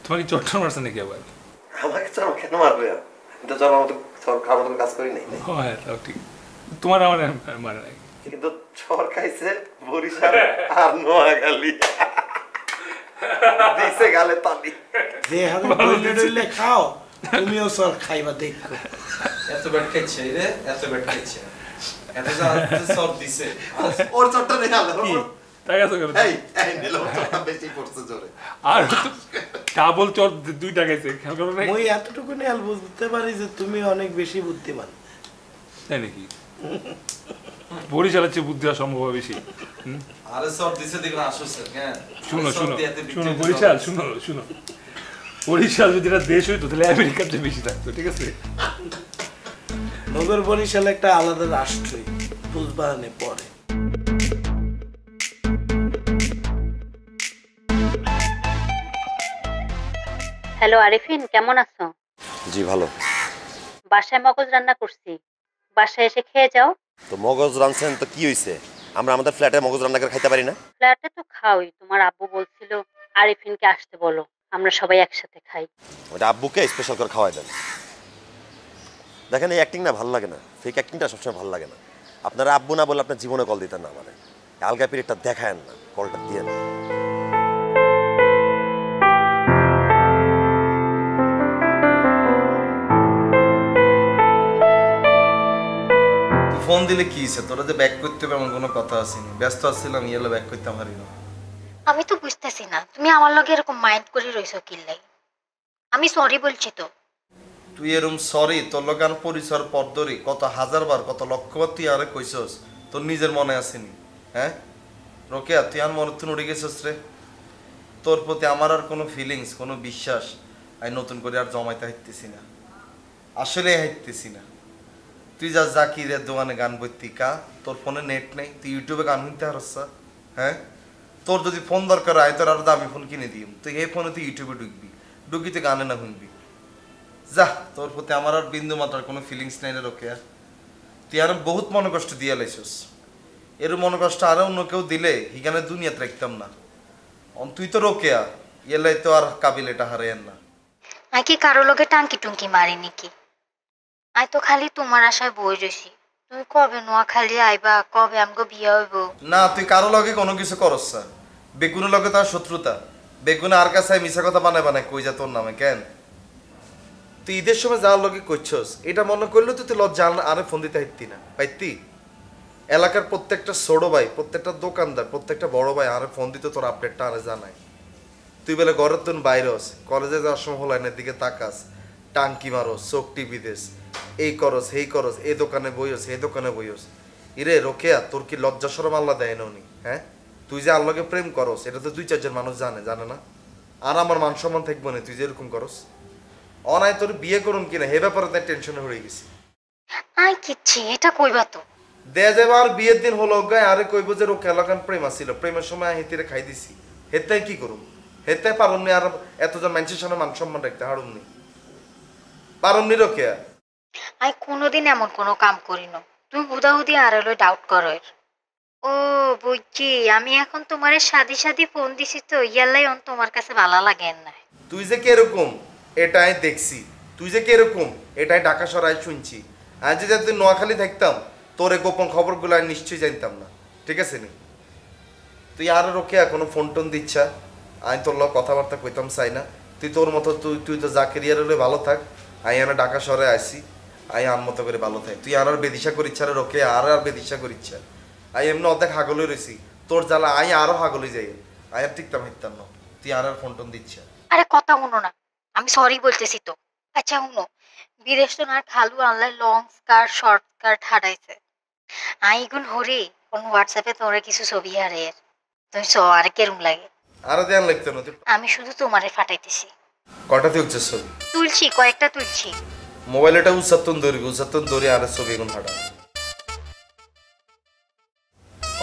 তোমাকে চট্টগ্রাম মারছে নাকি আবার? আমাকে চর কেন মারবে? আমি তো চর মতো চর খাওয়ার মতো কাজ করি নাই। হ্যাঁ তাও ঠিক, তোমার আমার মারে নাই, কিন্তু চর খাইছে বরিশাল আর নোয়াখালী, দিছে গালে তালি। যে হাতে ডইলে ডইলে খাও তুমিও সর খাইবা দেখো। এত ব্যাট খাইছে রে, এত ব্যাট খাইছে, এত সর দিছে। ওর চরটা নিয়ে আলো তাই আছে কেন? এই নিলো চরটা বেশি পড়ছে জোরে। আর ডাবল চর দুইটা খাইছে, খেয়াল করো নাই? মই এতটুকু নেয়াল বুঝতে পারি যে তুমি অনেক বেশি বুদ্ধিমান। তাই নাকি? বরিশালের চেয়ে বুদ্ধি হওয়া সম্ভব বেশি। আরে সর দিছে দেখুন আসছে। হ্যাঁ শুনো শুনো শুনো বরিশাল, শুনো শুনো, বরিশাল যদি এটা দেশ হইতো তাহলে আমেরিকাতে বেশি থাকতো, ঠিক আছে? নগর বরিশাল একটা আলাদা রাষ্ট্রই, বুঝবানে পরে। হ্যালো আরিফিন, কেমন আছো? জি ভালো। বাসায় মগজ রান্না করছি, বাসায় এসে খেয়ে যাও। তো মগজ রাঁধছেন তো কি হইছে? আমরা আমাদের ফ্ল্যাটে মগজ রান্না করে খাইতে পারি না? ফ্ল্যাটে তো খাওই, তোমার আব্বু বলছিল আরিফিনকে আসতে বলো, আমরা সবাই একসাথে খাই। ওটা আব্বুকে স্পেশাল করে খাওয়াই দেন। দেখেন এই অ্যাক্টিং না ভালো লাগে না, ফেক অ্যাক্টিংটা সবসময় ভালো লাগে না। আপনারা আব্বু না বলে আপনার জীবনে কল দিতেন না, মানে আলগা পিরিয়ডটা দেখায়েন না, কলটা দিয়ে না। ফোন দিলে কি হইছে? তোরা যে ব্যাক করতে হবে এমন কোনো কথা আসেনি, ব্যস্ত আছিলাম, ইয়েলে ব্যাক করতে পারি না। আমি তো বুঝতেছি না তুমি আমার লগে এরকম মাইন্ড করে রইছো কি লাই। আমি সরি বলছি তো। তুই এরম সরি তোর লগে আর পরিচয় পর ধরি কত হাজারবার কত লক্ষবার তুই আরে কইছস, তোর নিজের মনে আসেনি? হ্যাঁ রোকেয়া, তুই আর মনে তুই উড়ে গেছস রে। তোর প্রতি আমার আর কোনো ফিলিংস, কোনো বিশ্বাস আমি নতুন করে আর জমাইতে হাইতেছি না, আসলে হাইতেছি না। তুই যা জাকিরের দোকানে গান বইতি কা, তোর ফোনে নেট নেই, তুই ইউটিউবে গান শুনতে হারস? হ্যাঁ তোর যদি ফোন দরকার হয় তোর আরো দামি ফোন কিনে দিম, তুই এই ফোনে তুই ইউটিউবে ঢুকবি, ঢুকিতে গানে না শুনবি। যা, তোর প্রতি আমার আর বিন্দু মাত্রার কোনো ফিলিংস নাই রে রোকেয়া। তুই আরো বহুত মনে কষ্ট দিয়ে লাইছস, এর মনে কষ্ট আরো অন্য কেউ দিলে হিগানে দুনিয়াতে রাখতাম না। তুই তো রোকেয়া, এলাই তো আর কাবিল এটা হারাইয়েন না। আই কি কারো লগে টাঙ্কি টুঙ্কি মারিনি কি? আই তো খালি তোমার আশায় বই রইছি, তুমি কবে নোয়াখালী আইবা, কবে আমগো বিয়া হইব। না তুই কারো লগে কোনো কিছু করস না, বেগুনের লগে তার শত্রুতা, বেগুনে আর কাছে মিশা কথা বানায় বানায় কই যা তোর নামে কেন? তুই ঈদের সময় যাওয়ার লগে করছস এটা মনে করলে তুই লজ্জা আরে ফোন দিতে হাইতি না পাইতি? এলাকার প্রত্যেকটা ছোট ভাই, প্রত্যেকটা দোকানদার, প্রত্যেকটা বড় ভাই আরে ফোন দিতে তোর আপডেটটা আরে জানায়। তুই বলে ঘরের তুন বাইরস, কলেজে যাওয়ার সময় হলাইনের দিকে তাকাস, টাঙ্কি মারস, চোখ টিপি দেস, এই করস এই করস, এই দোকানে বইস এই দোকানে বইস। ইরে রোকেয়া, তোর কি লজ্জা শরম আল্লাহ দেয় না উনি? হ্যাঁ তুই যে আল্লাহকে প্রেম করস এটা তো 2-4 জন মানুষ জানে, জানে না? আর আমার মান সম্মান থাকবো না তুই যে এরকম করস। অনায় তোর বিয়ে করুন কিনা হে ব্যাপারে তাই টেনশনে হয়ে গেছি। আই কিচ্ছি এটা কইবা তো। দেয়া যাবে আর বিয়ের দিন হলো গায়ে আরে কইব যে রোকে এলাকান প্রেম আসছিল, প্রেমের সময় হেতিরে খাই দিছি, হেতাই কি করুম? হেতাই পারুমনি আর এতজন মানুষের সামনে মান সম্মান রাখতে হারুমনি, পারুমনি রোকেয়া। আই কোনোদিন এমন কোনো কাম করি না, তুমি হুদাহুদি আর হলো ডাউট করো এর। ও বুঝছি, আমি এখন তোমারে শাদি শাদি ফোন দিছি তো ইয়ালাই অন তোমার কাছে ভালো লাগে না। তুই যে কিরকম এটাই দেখছি, তুই যে কিরকম এটাই ঢাকা শহরে শুনছি। আজ যে তুই নোয়াখালী থাকতাম তোর এই গোপন খবরগুলো আমি নিশ্চয়ই জানতাম না, ঠিক আছে নি? তুই আর রোকে এখনো ফোন টোন দিচ্ছা, আমি তোর লোক কথাবার্তা কইতাম চাই না। তুই তোর মতো তুই তো জাকেরিয়ার হলে ভালো থাক, আমি আর ঢাকা শহরে আসি, আমি আম মতো করে ভালো থাক। তুই আর বেদিশা করিচ্ছা রে রোকে, আর বেদিশা করিচ্ছা। আমি এমনি অর্ধেক হাগলে রয়েছি, তোর জ্বালা আমি আরো হাগলে যাই, আমি আর টিকতাম হিকতাম না। তুই আর ফোন টোন দিচ্ছা। আরে কথা শুনো না, আমি সরি বলতেছি তো। আচ্ছা শুনো, বিদেশ তো না খালু আনলাই লং স্কার্ট শর্ট স্কার্ট হারাইছে। আইগুন হরি কোন হোয়াটসঅ্যাপে তোরে কিছু ছবি হারে, তুমি সো আর কেরম লাগে? আরো ধ্যান লাগতো না। আমি শুধু তোমারে ফাটাইতেছি। কটাতে উঠছে ছবি? তুলছি, কয়েকটা তুলছি। মোবাইল এটা উচ্চাত্তন দৌড়ি আর ছবি এখন হাঁটা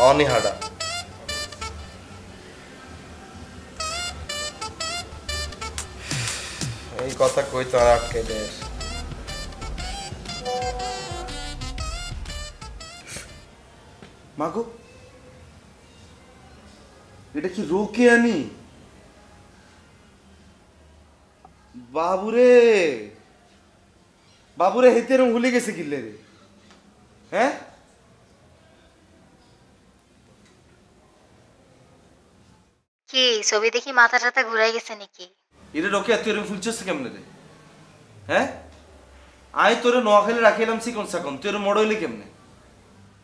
অনি হাঁটা। এই কথা কই তো আর আটকে দেয়। মাগো এটা কি রোকে আনি? বাবুরে বাবুরে হেতে এরম ভুলে গেছে কিল্লে রে হ্যাঁ কি ছবি দেখি মাথা টাথা ঘুরাই গেছে নাকি? এটা রোকে তুই এরকম ফুলছিস কেমনে রে হ্যাঁ আই তোরে নোয়াখালী রাখিলাম চিকন সাকন তুই এরকম মোড় হইলি কেমনে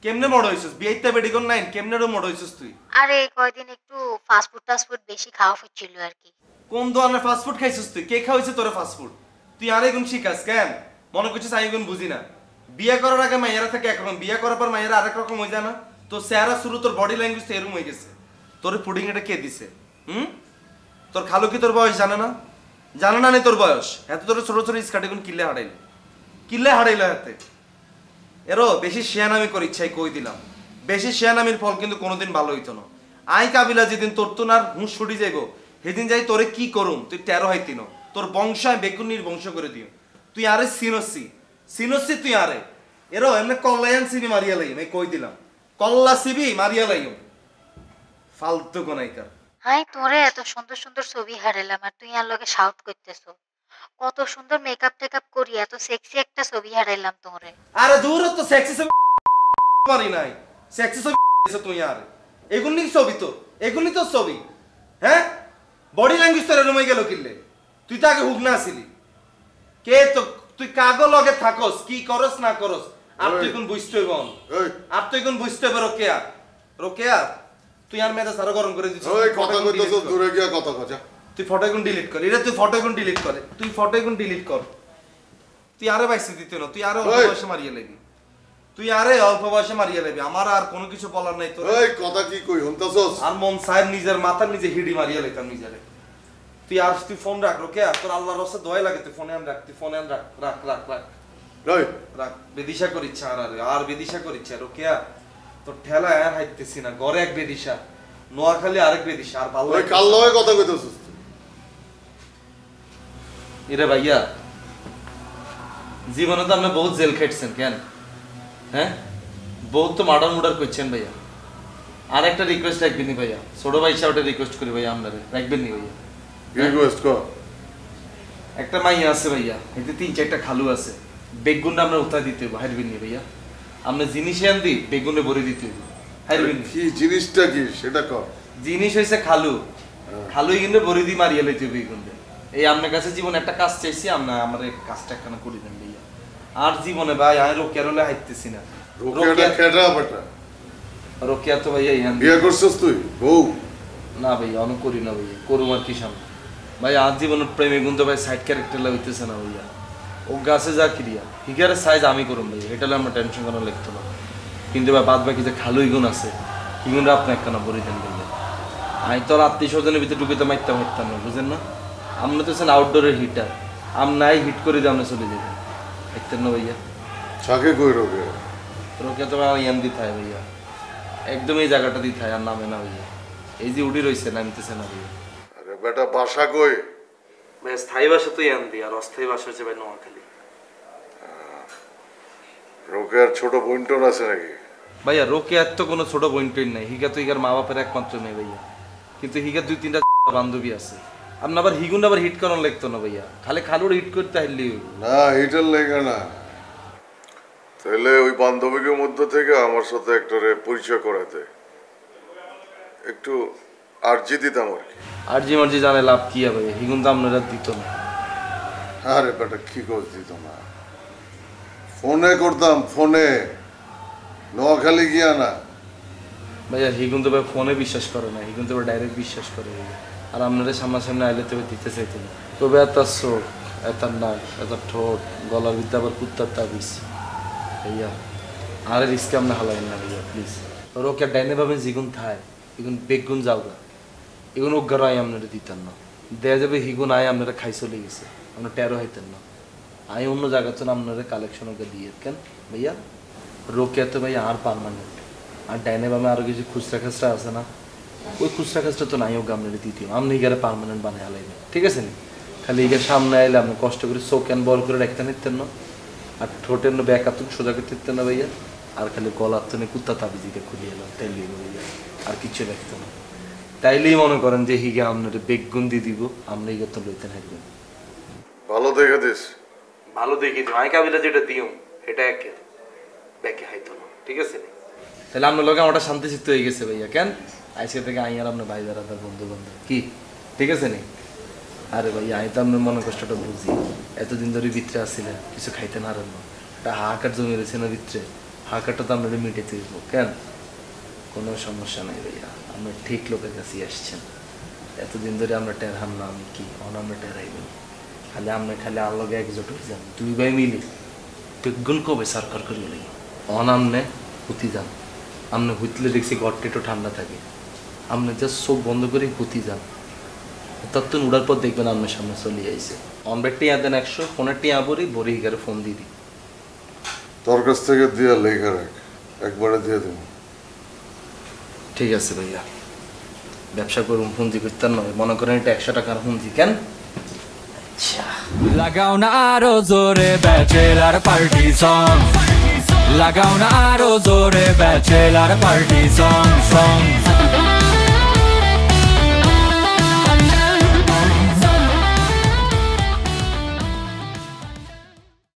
কেমনে মোড় হইছিস বিয়েতে বেডিকন নাইন কেমনে রে মোড় হইছিস তুই আরে কয়দিন একটু ফাস্টফুড বেশি খাওয়া হচ্ছিল আর কি। কোন ধরনের ফাস্টফুড খাইছিস তুই কে খাওয়াইছে তোরে ফাস্টফুড তুই আর এগুন শিখাস কেন মনে করছিস আমি এগুন বুঝি না বিয়ে করার আগে মাইয়ারা থাকে একরকম বিয়ে করার পর মাইয়ারা আরেক রকম হয়ে যায় না তো চেহারা শুরু তোর বডি ল্যাঙ্গুয়েজ তো এরকম হয়ে গেছে তোর পুডিং এটা কে দিছে তোর খালু কি তোর বয়স জানে না নেই তোর বয়স এত তোর ছোট ছোট স্কার্ট এখন কিল্লে হারাইলো হাতে এরো বেশি শেয়ানামি কর ইচ্ছাই কই দিলাম বেশি শেয়ানামির ফল কিন্তু কোনোদিন ভালো হইতো না আই কাবিলা যেদিন তোর তো না হুঁশ ছুটি যাইব সেদিন যাই তোরে কি করুম তুই 13 হইতিনো তোর বংশায় বেগুনির বংশ করে দিও তুই আরে সিনসি তুই আরে এরো এমনি কল্লায়ান সিবি মারিয়া লাইম এই কই দিলাম কল্লা সিবি মারিয়া লাইম ফালতু কোনাইকার হাই তোরে এত সুন্দর সুন্দর ছবি হারাইলাম আর তুই আর লগে শাউট করতেছো কত সুন্দর মেকআপ টেকআপ করি এত সেক্সি একটা ছবি হারাইলাম তোরে। আরে দূর তো সেক্সি ছবি মারি নাই সেক্সি ছবি তুই আর এগুলি ছবি তো এগুলি তো ছবি হ্যাঁ বডি ল্যাঙ্গুয়েজ তোর এরম হয়ে গেল কিল্লে তুই তো আগে হুক না আসিলি কে তো তুই কাগো লগে থাকস কি করস না করস আর তুই কোন বুঝতে হইব আর তুই কোন বুঝতে হবে রোকেয়া তুই আর মেজাজ আরো গরম করে দিছিস ওই কথা কইতেছ দূরে গিয়া কথা কজা তুই ফটো এখন ডিলিট কর এটা তুই ফটো এখন ডিলিট করে তুই ফটো এখন ডিলিট কর তুই আরে বাইসে দিতে না তুই আরে অল্প বয়সে মারিয়ে লাগবি তুই আরে অল্প বয়সে মারিয়ে লাগবি আমার আর কোনো কিছু বলার নাই তোর ওই কথা কি কই হন্তাছস আর মন সাহেব নিজের মাথার নিজে হিডি মারিয়ে লাইতাম নিজেরে তুই আর তুই ফোন রাখ রোকে তোর আল্লাহর রাস্তায় দোয়া লাগে তুই ফোনে আন রাখ তুই ফোনে আন রাখ রাখ রাখ রাখ ওই রাখ বেদিশা করিচ্ছে আর বেদিশা করিচ্ছে রোকেয়া তোর ঠেলা আর হাইতেছি না ঘরে এক বেদিশা নোয়াখালী আরেক বেদিশা আর ভালো ওই কাল লগে কথা কইতেছস এরে ভাইয়া জীবনে তো আপনি বহুত জেল খেটছেন কেন হ্যাঁ বহুত তো মার্ডার করছেন ভাইয়া আর একটা রিকোয়েস্ট রাখবেন নি ভাইয়া ছোট ভাই সাহেবটা রিকোয়েস্ট করি ভাইয়া আপনারে রাখবেন নি ভাইয়া রিকোয়েস্ট কর একটা মাইয়া আছে ভাইয়া এতে 3-4টা খালু আছে বেগুনটা আমরা উঠা দিতে হবে হারবেন নি ভাইয়া আপনি জিনিস আন দি বেগুনে ভরে দিতে হবে হারবেন কি জিনিসটা কি সেটা কর জিনিস হইছে খালুই কিন্তু ভরে দি মারিয়া লইতে হবে বেগুনটা এই আপনার কাছে জীবন একটা কাজ চাইছি আমরা আমার কাজটা একখানা করে দেন ভাইয়া আর জীবনে ভাই আমি রোকেয়ারলে হাইতেছি না রোকেয়াটা কেডা বেটা রোকেয়া তো ভাইয়া ইহান বিয়ে করছস তুই বউ না ভাইয়া অনেক করি না ভাইয়া করুম আর কি সামনে ভাই আজ জীবনের প্রেমে গুনতে ভাই সাইড ক্যারেক্টার লাগতেছে না ভাইয়া ও গাছে যা ক্রিয়া হিগারের সাইজ আমি করুম ভাইয়া এটা আমার টেনশন করার লাগতো না কিন্তু ভাই বাদ বাকি যে খালুই গুণ আছে কি গুণটা আপনি একখানা বলে দেন ভাইয়া আমি তো আত্মীয় স্বজনের ভিতরে ঢুকে তো মারতাম না বুঝেন না আপনি তো আউটডোরের হিটার আমনাই হিট করে দিয়ে আপনি চলে যেতেন দেখতেন না ভাইয়া ছাকে কই রোকে রোকেয়া তো ইয়ান দি থায় ভাইয়া একদম এই জায়গাটা দি থায় আর নামে না ভাইয়া এই যে উড়ি রইছে নামতেছে না ভাইয়া আরে বেটা বাসা কই ভাই স্থায়ী বাসা তো ইয়ান দি আর অস্থায়ী বাসা হচ্ছে ভাই নোয়াখালী রোকের ছোট বোনটোন আছে নাকি ভাইয়া রোকেয়ার তো কোনো ছোট বোন টোন নাই হিগা তো হিগার মা বাপের একমাত্র মেয়ে ভাইয়া কিন্তু হিগার 2-3টা বান্ধবী আছে আপনি আবার হিগুন আবার হিট করানো লাগতো না ভাইয়া খালি খালুর হিট করতে হারলি না হিটার লেগে না তাহলে ওই বান্ধবীদের মধ্য থেকে আমার সাথে একটারে পরিচয় করাতে একটু আর্জি দিতাম আর কি আরজি মার্জি জানে লাভ কি হবে হিগুন তো আপনারা দিত না আরে বেটা কি করে দিত না ফোনে করতাম ফোনে নোয়াখালী গিয়া না ভাইয়া হিগুন তো ভাই ফোনে বিশ্বাস করে না হিগুন তো ডাইরেক্ট বিশ্বাস করে ভাইয়া আর আপনাদের সামনাসামনি আইলে তবে দিতে চাইতো না তবে এত চোখ এত নাক এত ঠোঁট গলার ভিতরে আবার কুত্তার তাবিজ ভাইয়া আরে রিস্কে আপনি হালাইন না ভাইয়া প্লিজ ওকে ডাইনে ভাবেন যেগুন থায় এগুন বেগুন যাওগা এগুন অজ্ঞার আয় আপনারা দিতেন না দেয়া যাবে হিগুন আয় আপনারা খাই চলে গেছে আপনার 13 হইতেন না আয় অন্য জায়গাতে আপনারা কালেকশন ওকে দিয়ে কেন ভাইয়া রোকে তো ভাইয়া আর পারমানেন্ট আর ডাইনে ভাবে আরো কিছু খুচরা খাচরা আছে না ওই খুচরা খাচরা তো নাই ওকে আপনারা দ্বিতীয় আপনি এগারে পারমানেন্ট বানাই হালাইবেন ঠিক আছে নি খালি এগার সামনে আইলে আপনি কষ্ট করে চোখ এন বল করে রাখতে নিতেন না আর ঠোঁটের ব্যাক আতুন সোজা করতে দিতেন না ভাইয়া আর খালি গলার তো কুত্তা তাবিজিটা খুলিয়ে এলাম তাইলে ভাইয়া আর কিছু রাখতো না তাইলেই মনে করেন যে হিগে আপনার বেগুন দিয়ে দিব আপনি এগার তো লইতেন হারবেন ভালো দেখে দিস। ভালো দেখি দিও, আমি কাবিলা যেটা দিও এটা একে ব্যাকে হাইতো না, ঠিক আছে? তাহলে আপনার লোক আমারটা শান্তি চিত্ত হয়ে গেছে ভাইয়া। কেন আজকে থেকে আই আর আপনার ভাই যারা তার বন্ধু বান্ধব কি, ঠিক আছে নি? আরে ভাইয়া আমি তো আপনার মনে কষ্টটা বুঝি। এতদিন ধরে ভিতরে আসছিলেন, কিছু খাইতে না আরম্ভ, একটা হাহাকার জমি রয়েছে না ভিতরে, হাহাকারটা তো আপনারা মিটেতে দিব। কেন কোনো সমস্যা নাই ভাইয়া, আমরা ঠিক লোকের কাছে আসছেন। এতদিন ধরে আমরা টের হামলা আমি কি আমরা টেরাইবেন, খালি আমরা খালি আল্লাহকে একজোট হয়ে যান, দুই ভাই মিলে বেগুন কবে সরকার করিয়ে লাগি অনামনে হুতি যান। আপনি হুতলে দেখছি ঘরটা একটু ঠান্ডা থাকে, আপনি জাস্ট চোখ বন্ধ করে হুতি যান, তত্ত্ব উড়ার পর দেখবেন আপনার সামনে চলে আইসে। অনবের টিয়া দেন 100, ফোনের টিয়া বড়ি হিগারে ফোন দিয়ে দিই। তোর কাছ থেকে দিয়া লেখা রাখ, একবারে দিয়ে দেব। ঠিক আছে ভাইয়া, ব্যবসা করুন, পুঁজি করতেন নয়, মনে করেন এটা 100 টাকার পুঁজি। কেন লাগাও না আরো জোরে ব্যাচেলার পার্টি সং, লাগাও না আরো জোরে ব্যাচেলার পার্টি সং।